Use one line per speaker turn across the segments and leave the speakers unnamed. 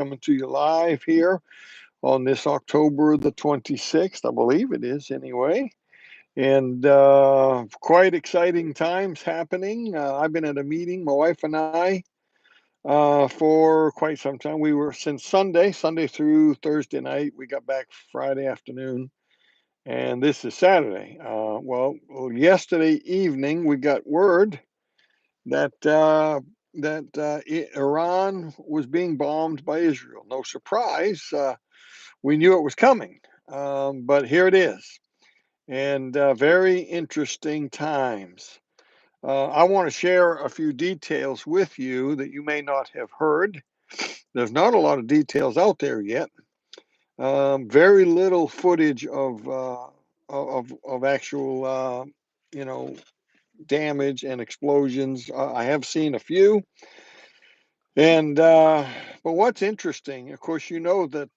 coming to you live here on this October the 26th, I believe it is anyway. And quite exciting times happening. I've been at a meeting, my wife and I, for quite some time. We were since Sunday through Thursday night. We got back Friday afternoon, and this is Saturday. Yesterday evening we got word that Iran was being bombed by Israel. No surprise. We knew it was coming, but here it is, and very interesting times. I want to share a few details with you that you may not have heard. There's not a lot of details out there yet. Very little footage of actual, you know, damage and explosions. I have seen a few, and but what's interesting, of course, you know that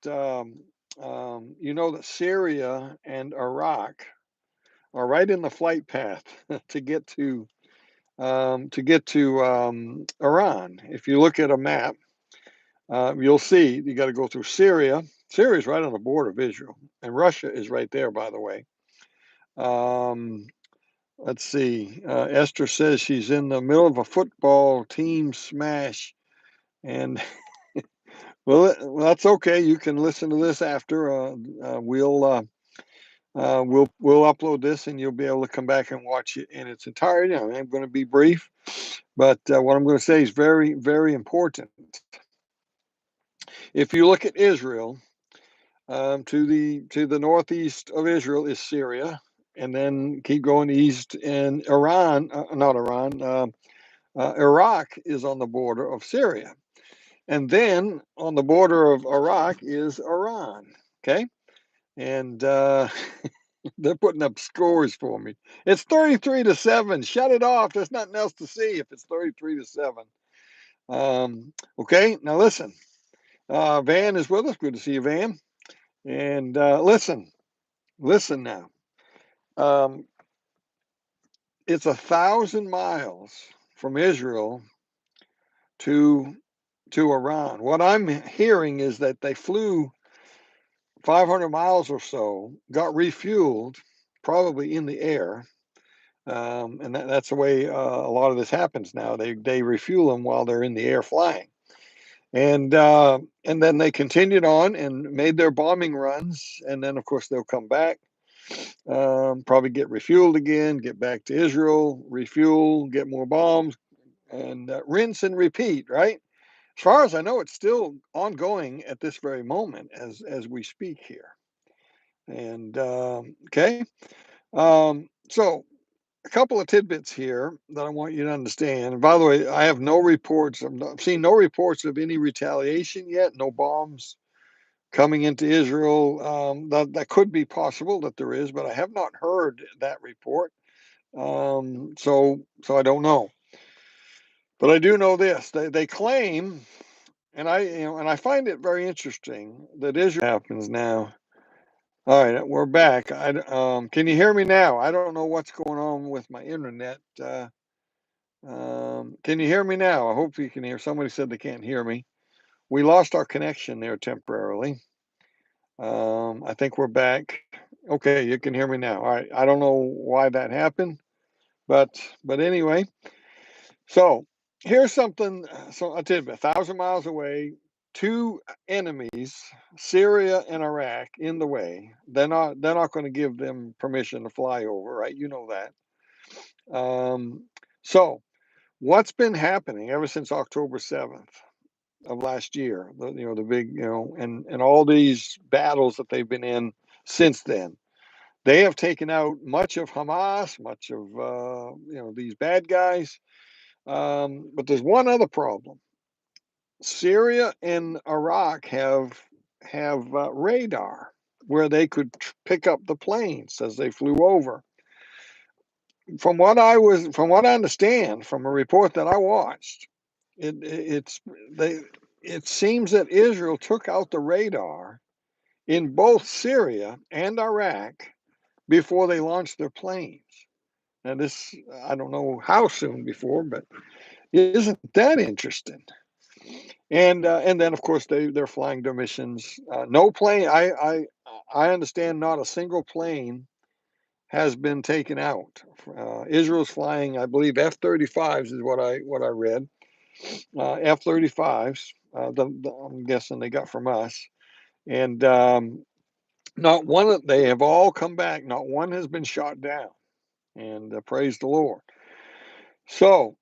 Syria and Iraq are right in the flight path to get to Iran. If you look at a map, you'll see you got to go through Syria. Syria is right on the border of Israel, and Russia is right there, by the way. Um, let's see. Esther says she's in the middle of a football team smash, and well, that's okay. You can listen to this after. We'll upload this, and you'll be able to come back and watch it in its entirety. I'm going to be brief, but what I'm going to say is very, very important. If you look at Israel, to the northeast of Israel is Syria, and then keep going east, and Iran, not Iran, Iraq is on the border of Syria, and then on the border of Iraq is Iran. Okay, and they're putting up scores for me. It's 33-7. Shut it off. There's nothing else to see if it's 33-7. Okay, now listen. Van is with us. Good to see you, Van. And listen now. Um, it's 1,000 miles from Israel to Iran. What I'm hearing is that they flew 500 miles or so, got refueled, probably in the air, and that's the way a lot of this happens now. They refuel them while they're in the air flying, and then they continued on and made their bombing runs, and then of course they'll come back, probably get refueled again, get back to Israel, refuel, get more bombs, and rinse and repeat. Right? As far as I know, it's still ongoing at this very moment as we speak here. And okay, so a couple of tidbits here that I want you to understand. And by the way, I have no reports. I've seen no reports of any retaliation yet. No bombs coming into Israel. That could be possible that there is, but I have not heard that report. So I don't know. But I do know this. They claim, and I find it very interesting that Israel happens now. All right, we're back. Can you hear me now? I don't know what's going on with my internet. Can you hear me now? I hope you can hear. Somebody said they can't hear me. We lost our connection there temporarily. I think we're back. Okay, you can hear me now. All right. I don't know why that happened, but anyway. So here's something. So I tell you, 1,000 miles away, two enemies, Syria and Iraq, in the way. They're not going to give them permission to fly over, right? You know that. So what's been happening ever since October 7th of last year? The big, and all these battles that they've been in since then. They have taken out much of Hamas, much of these bad guys. But there's one other problem. Syria and Iraq have radar where they could pick up the planes as they flew over. From what I understand from a report that I watched, it seems that Israel took out the radar in both Syria and Iraq before they launched their planes. Now this, I don't know how soon before, but isn't that interesting? And then of course they're flying their missions. No plane. I understand not a single plane has been taken out. Israel's flying, I believe, F-35s is what I read. F-35s. I'm guessing they got from us, and not one of they have all come back. Not one has been shot down, and praise the Lord. So,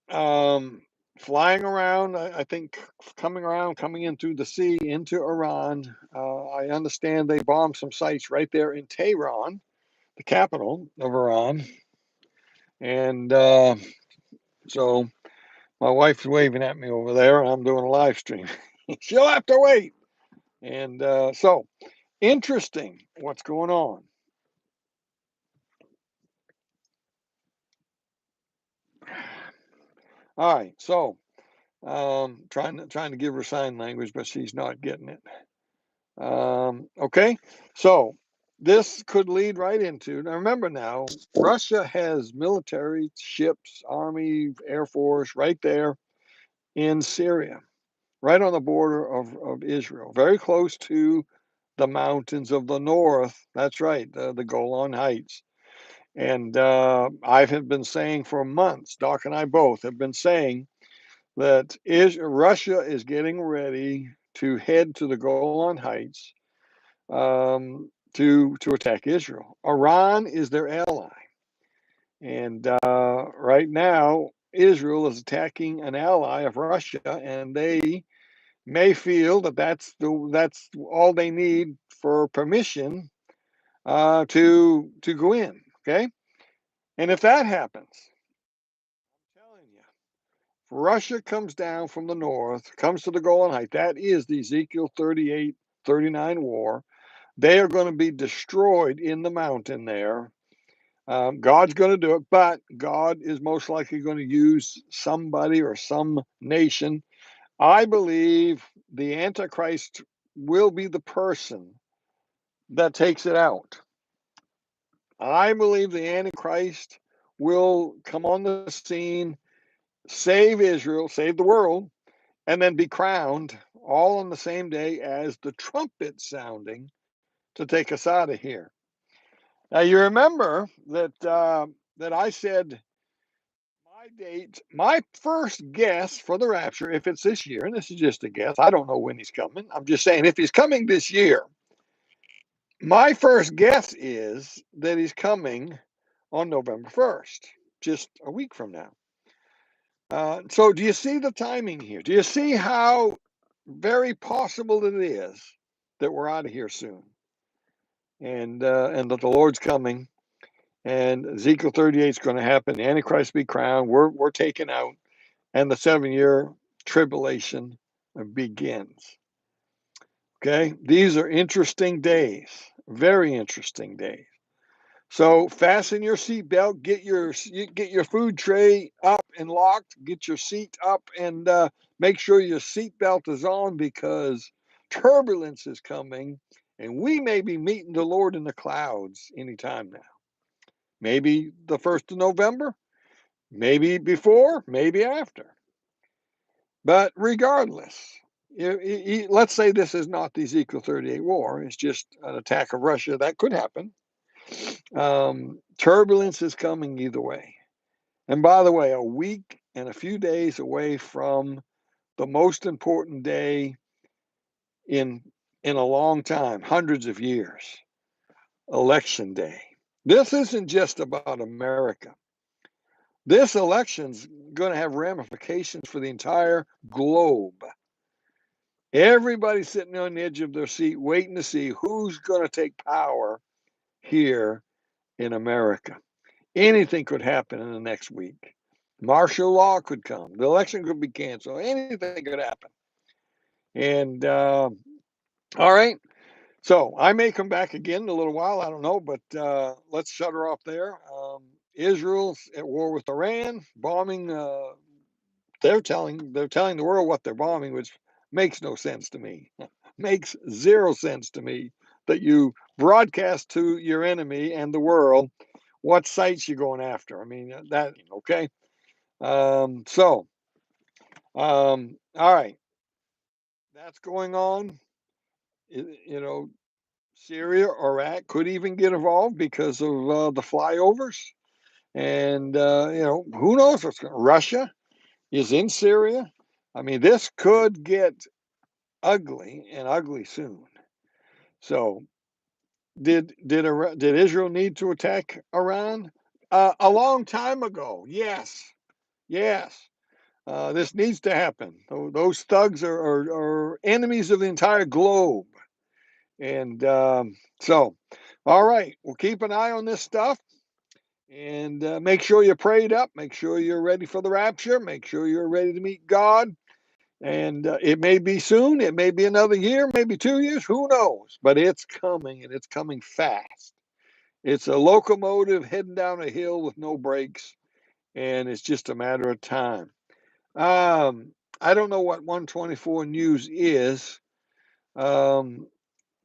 flying around, I think coming in through the sea into Iran. I understand they bombed some sites right there in Tehran, the capital of Iran, and so my wife's waving at me over there, and I'm doing a live stream. She'll have to wait. And so interesting what's going on. All right, so trying to give her sign language, but she's not getting it. Okay, so this could lead right into. Now, remember now, Russia has military ships, army, air force right there in Syria, right on the border of Israel, very close to the mountains of the north. That's right, the Golan Heights. And I have been saying for months, Doc and I both have been saying that Russia is getting ready to head to the Golan Heights to attack Israel. Iran is their ally, and right now Israel is attacking an ally of Russia, and they may feel that that's all they need for permission to go in. Okay, and if that happens, I'm telling you, if Russia comes down from the north, comes to the Golan Heights. That is the Ezekiel 38-39 war. They are going to be destroyed in the mountain there. God's going to do it, but God is most likely going to use somebody or some nation. I believe the Antichrist will be the person that takes it out. I believe the Antichrist will come on the scene, save Israel, save the world, and then be crowned all on the same day as the trumpet sounding to take us out of here. Now you remember that I said my date, my first guess for the rapture, if it's this year, and this is just a guess, I don't know when he's coming. I'm just saying if he's coming this year, my first guess is that he's coming on November 1st, just a week from now. So do you see the timing here? Do you see how very possible it is that we're out of here soon, and that the Lord's coming, and Ezekiel 38 is going to happen. The Antichrist be crowned. We're taken out, and the 7-year tribulation begins. Okay, these are interesting days, very interesting days. So fasten your seatbelt, get your food tray up and locked, get your seat up, and make sure your seatbelt is on because turbulence is coming, and we may be meeting the Lord in the clouds anytime now. Maybe the 1st of November, maybe before, maybe after. But regardless, let's say this is not the Ezekiel 38 war, it's just an attack of Russia. That could happen. Turbulence is coming either way. And by the way, a week and a few days away from the most important day in a long time, hundreds of years, election day. This isn't just about America. This election's going to have ramifications for the entire globe. Everybody's sitting on the edge of their seat waiting to see who's going to take power here in America. Anything could happen in the next week. Martial law could come. The election could be canceled. Anything could happen. And all right. So I may come back again in a little while. I don't know, but let's shut her off there. Israel's at war with Iran, bombing. They're telling the world what they're bombing, which makes no sense to me. Makes zero sense to me that you broadcast to your enemy and the world what sites you're going after. I mean that okay. All right. that's going on, you know, Syria, Iraq could even get involved because of the flyovers. And, who knows what's going Russia is in Syria. I mean, this could get ugly and ugly soon. So, did Israel need to attack Iran? A long time ago. Yes, yes. This needs to happen. Those thugs are enemies of the entire globe. And so, all right, we'll keep an eye on this stuff and make sure you're prayed up. Make sure you're ready for the rapture. Make sure you're ready to meet God. And it may be soon. It may be another year, maybe 2 years. Who knows? But it's coming and it's coming fast. It's a locomotive heading down a hill with no brakes, and it's just a matter of time. Um, I don't know what 124 News is. Um,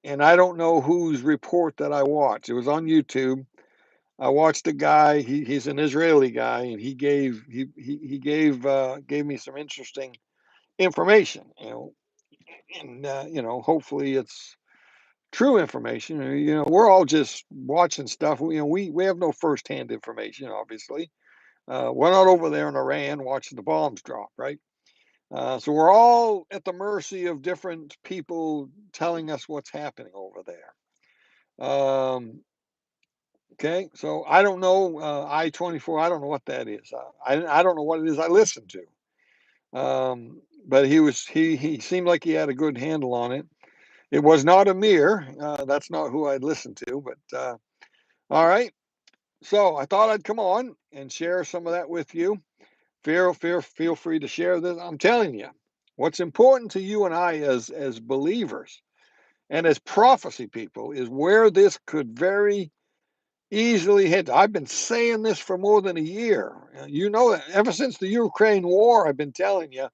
and I don't know whose report that I watched. It was on YouTube. I watched a guy. He's an Israeli guy, and he gave me some interesting information. And hopefully it's true information. We're all just watching stuff. We have no firsthand information, obviously. We're not over there in Iran watching the bombs drop, right? So we're all at the mercy of different people telling us what's happening over there. Okay, so I don't know I-24. I don't know what that is. I don't know what it is I listen to. But he seemed like he had a good handle on it. It was not Amir. That's not who I'd listened to. But all right. So I thought I'd come on and share some of that with you. Feel free to share this. I'm telling you, what's important to you and I as believers and as prophecy people is where this could very easily hit. I've been saying this for more than a year. You know that ever since the Ukraine war, I've been telling you.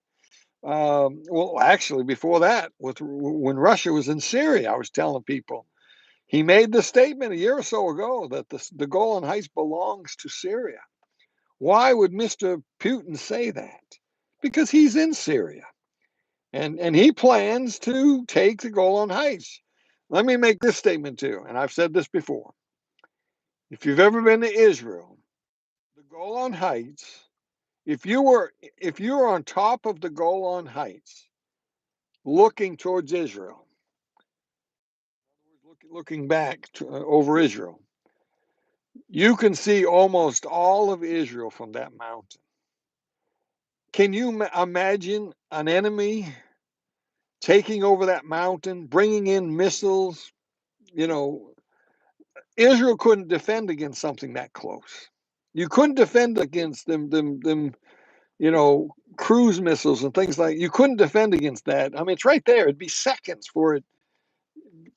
Well, actually, before that, when Russia was in Syria, I was telling people. He made the statement a year or so ago that the Golan Heights belongs to Syria. Why would Mr. Putin say that? Because he's in Syria, and he plans to take the Golan Heights. Let me make this statement too, and I've said this before. If you've ever been to Israel, the Golan Heights, if you were on top of the Golan Heights, looking towards Israel, looking back over Israel, you can see almost all of Israel from that mountain. Can you imagine an enemy taking over that mountain, bringing in missiles? You know, Israel couldn't defend against something that close. You couldn't defend against them, cruise missiles and things like. You couldn't defend against that. I mean, it's right there. It'd be seconds for it.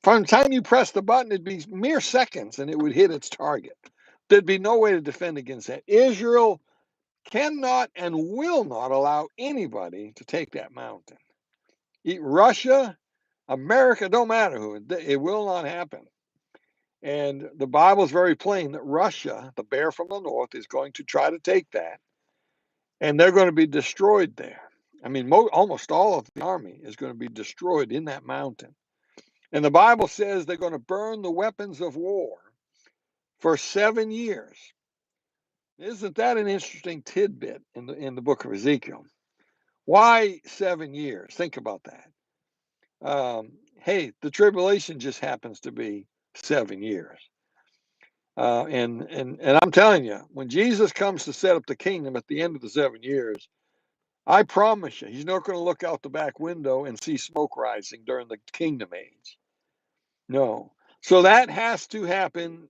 From the time you press the button, it'd be mere seconds, and it would hit its target. There'd be no way to defend against that. Israel cannot and will not allow anybody to take that mountain. Russia, America, don't matter who, it will not happen. And the Bible is very plain that Russia, the bear from the north, is going to try to take that, and they're going to be destroyed there. I mean, almost all of the army is going to be destroyed in that mountain. And the Bible says they're going to burn the weapons of war for 7 years. Isn't that an interesting tidbit in the book of Ezekiel? Why 7 years? Think about that. Hey, the tribulation just happens to be 7 years. And I'm telling you, when Jesus comes to set up the kingdom at the end of the 7 years, I promise you, he's not going to look out the back window and see smoke rising during the kingdom age. No. So that has to happen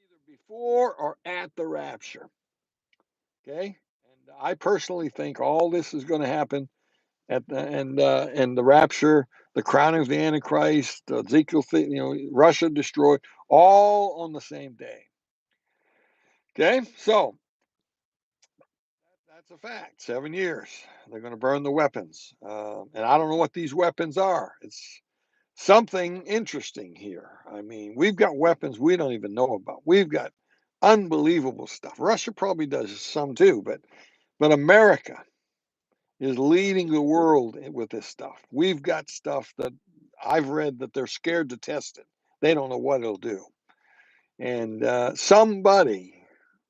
either before or at the rapture. Okay? And I personally think all this is going to happen at and the rapture, the crowning of the Antichrist, Ezekiel, Russia destroyed, all on the same day. Okay, so that's a fact. 7 years, they're going to burn the weapons, and I don't know what these weapons are. It's something interesting here. I mean, we've got weapons we don't even know about. We've got unbelievable stuff. Russia probably does some too, but America. is leading the world with this stuff. We've got stuff that I've read that they're scared to test it. They don't know what it'll do. And somebody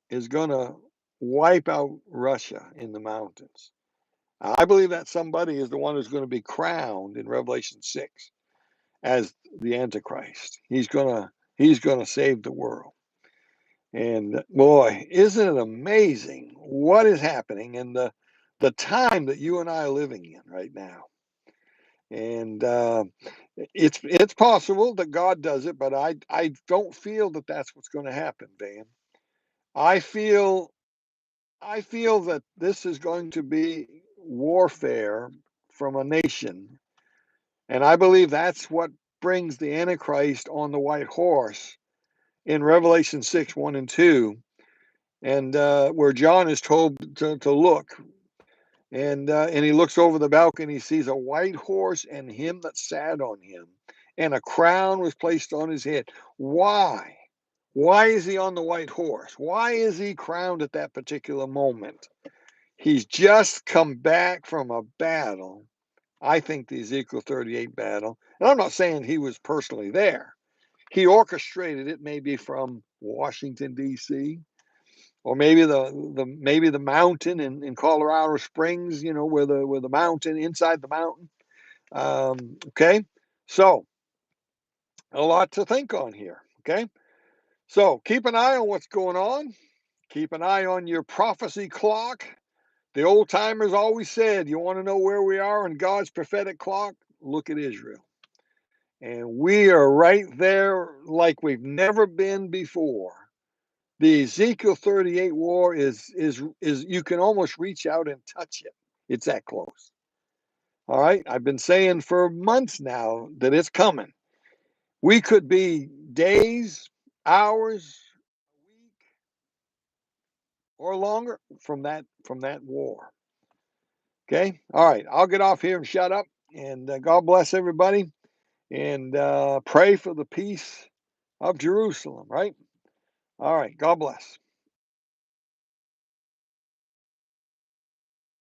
is going to wipe out Russia in the mountains. I believe that somebody is the one who's going to be crowned in Revelation 6 as the Antichrist. He's going to save the world. And boy, isn't it amazing what is happening in the time that you and I are living in right now? And it's possible that God does it, but I don't feel that that's what's going to happen, Van. I feel I feel that this is going to be warfare from a nation, and I believe that's what brings the Antichrist on the white horse in Revelation 6, 1 and 2, and where John is told to look. And he looks over the balcony, he sees a white horse and him that sat on him, and a crown was placed on his head. Why? Why is he on the white horse? Why is he crowned at that particular moment? He's just come back from a battle. I think the Ezekiel 38 battle. And I'm not saying he was personally there. He orchestrated it maybe from Washington, D.C., or maybe the mountain in Colorado Springs, where the mountain inside the mountain. Okay, so a lot to think on here. Okay, so keep an eye on what's going on. Keep an eye on your prophecy clock. The old timers always said, you want to know where we are in God's prophetic clock? Look at Israel. And we are right there like we've never been before. The Ezekiel 38 war is you can almost reach out and touch it. It's that close. All right. I've been saying for months now that it's coming. We could be days, hours, a week, or longer from that war. Okay. All right. I'll get off here and shut up. And God bless everybody. And pray for the peace of Jerusalem. Right. All right. God bless.